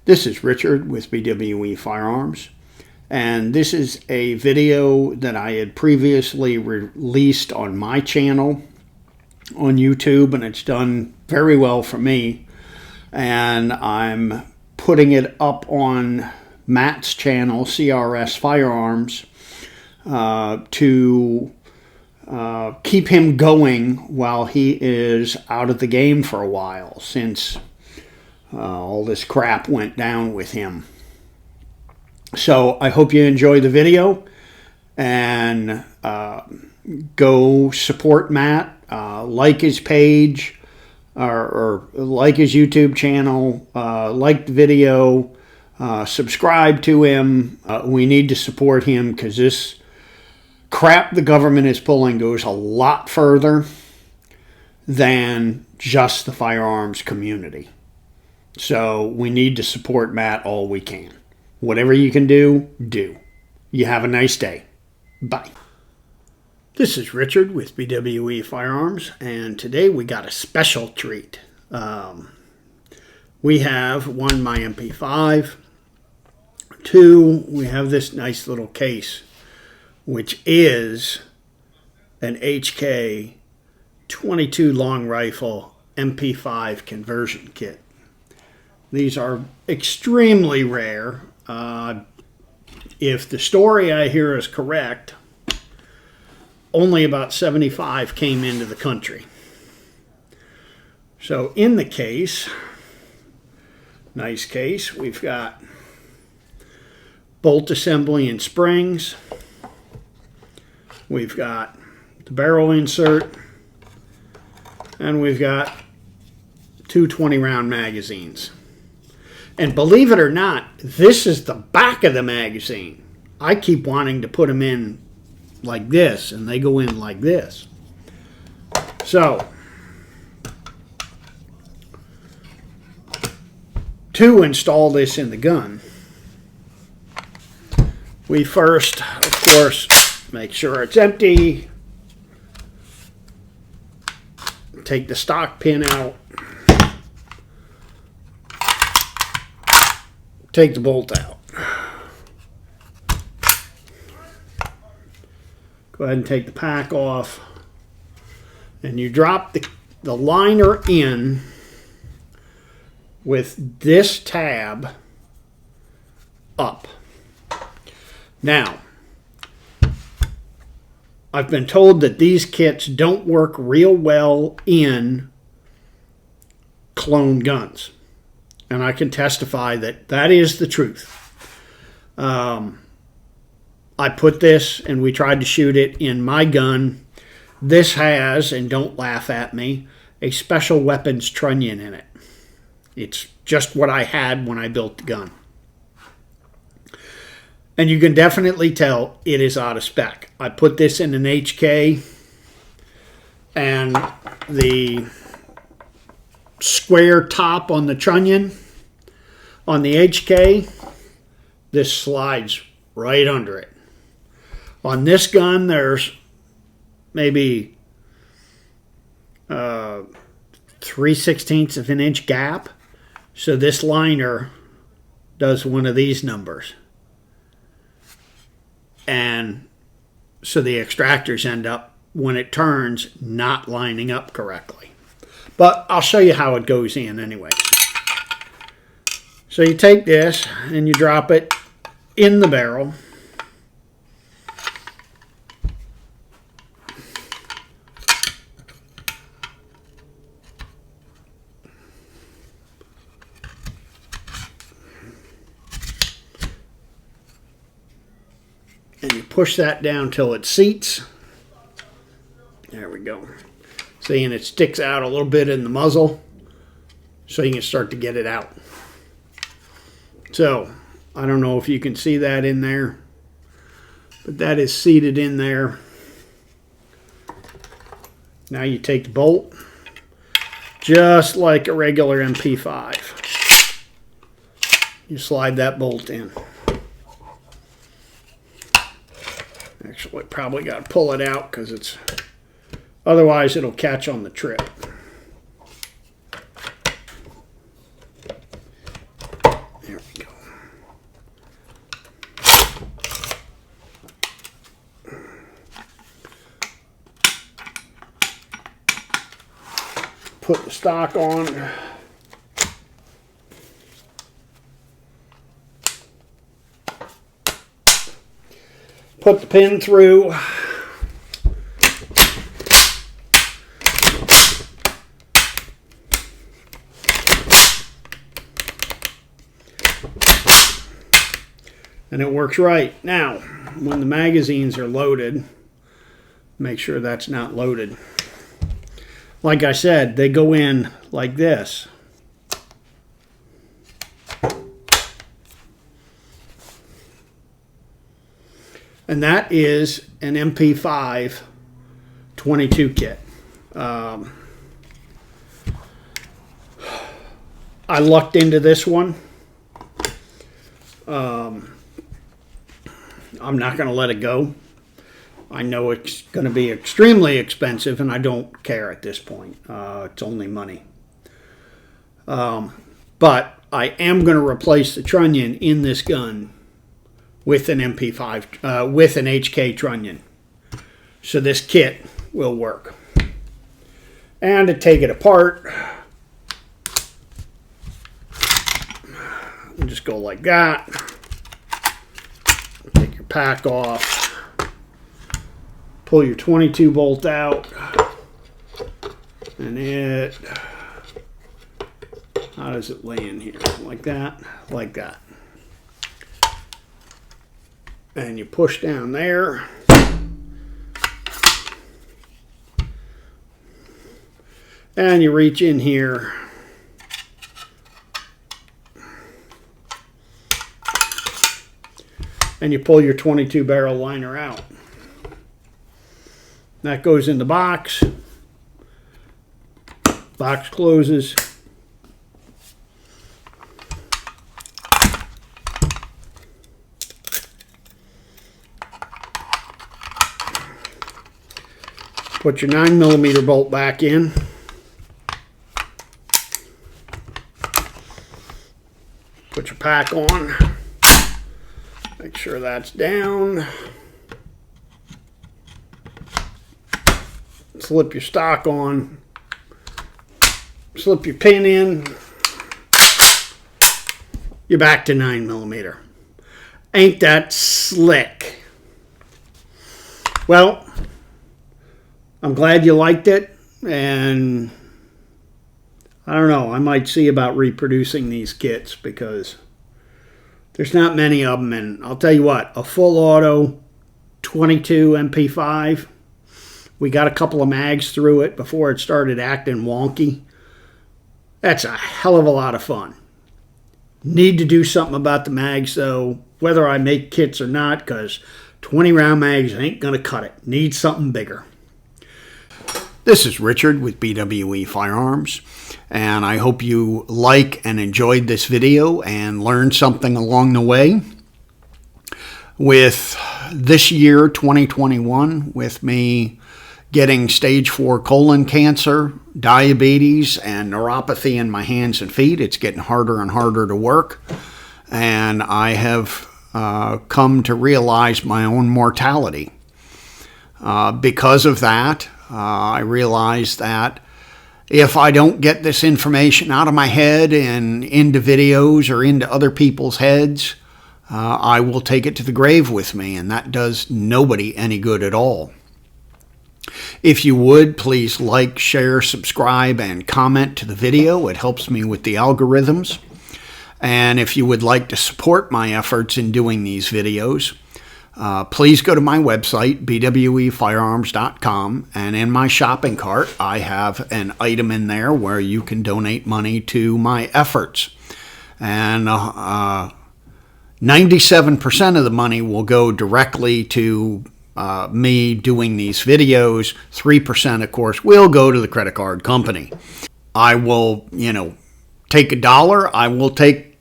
This is Richard with BWE Firearms, and this is a video that I had previously released on my channel on YouTube, and it's done very well for me. And I'm putting it up on Matt's channel, CRS Firearms, to keep him going while he is out of the game for a while, since all this crap went down with him. So I hope you enjoy the video, and go support Matt, like his page, or like his YouTube channel, like the video, subscribe to him. We need to support him, because this crap the government is pulling goes a lot further than just the firearms community. So we need to support Matt all we can. Whatever you can do, do. You have a nice day. Bye. This is Richard with BWE Firearms, and today we got a special treat. We have one, my MP5. Two, we have this nice little case, which is an HK 22 long rifle MP5 Conversion Kit. These are extremely rare. If the story I hear is correct, only about 75 came into the country. So in the case, nice case, we've got bolt assembly and springs. We've got the barrel insert, and we've got two 20-round magazines. And believe it or not, this is the back of the magazine. I keep wanting to put them in like this, and they go in like this. So, to install this in the gun, we first, of course, make sure it's empty. Take the stock pin out. Take the bolt out. Go ahead and take the pack off. And you drop the liner in with this tab up. Now, I've been told that these kits don't work real well in clone guns. And I can testify that that is the truth. I put this, and we tried to shoot it in my gun. This has, and don't laugh at me, a special weapons trunnion in it. It's just what I had when I built the gun. And you can definitely tell it is out of spec. I put this in an HK, and the square top on the trunnion on the HK, this slides right under it. On this gun, there's maybe 3/16 of an inch gap, so this liner does one of these numbers, and so the extractors end up, when it turns, not lining up correctly. But I'll show you how it goes in anyway. So you take this and you drop it in the barrel. And you push that down till it seats. There we go. See, and it sticks out a little bit in the muzzle, so you can start to get it out. So, I don't know if you can see that in there, but that is seated in there. Now you take the bolt, just like a regular MP5. You slide that bolt in. Actually, probably got to pull it out, because it's, otherwise it'll catch on the trip. There we go. Put the stock on. Put the pin through. And it works right. Now, when the magazines are loaded, make sure that's not loaded. Like I said, they go in like this. And that is an MP5 22 kit. I lucked into this one. I'm not going to let it go. I know it's going to be extremely expensive, and I don't care at this point. It's only money. But I am going to replace the trunnion in this gun with an MP5, with an HK trunnion. So this kit will work. And to take it apart, you just go like that. Take your pack off. Pull your 22 bolt out, and how does it lay in here? Like that, like that. And you push down there. And you reach in here. And you pull your 22 barrel liner out. That goes in the box. Box closes. Put your 9mm bolt back in. Put your pack on. Make sure that's down. Slip your stock on, slip your pin in, you're back to 9mm. Ain't that slick? Well, I'm glad you liked it, and I don't know, I might see about reproducing these kits because there's not many of them, and I'll tell you what, a full auto 22 MP5, we got a couple of mags through it before it started acting wonky. That's a hell of a lot of fun. Need to do something about the mags, though, whether I make kits or not, because 20 round mags ain't going to cut it. Need something bigger. This is Richard with BWE Firearms, and I hope you like and enjoyed this video and learned something along the way. With this year, 2021, with me getting stage 4 colon cancer, diabetes, and neuropathy in my hands and feet, it's getting harder and harder to work. And I have come to realize my own mortality. Because of that, I realized that if I don't get this information out of my head and into videos or into other people's heads, I will take it to the grave with me, and that does nobody any good at all. If you would, please like, share, subscribe, and comment to the video. It helps me with the algorithms. And if you would like to support my efforts in doing these videos, please go to my website, bwefirearms.com, and in my shopping cart, I have an item in there where you can donate money to my efforts. And 97% of the money will go directly to me doing these videos. 3%, of course, will go to the credit card company. I will, take $1. I will take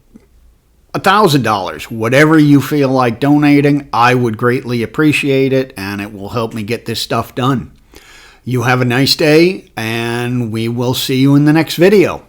$1,000. Whatever you feel like donating, I would greatly appreciate it, and it will help me get this stuff done. You have a nice day, and we will see you in the next video.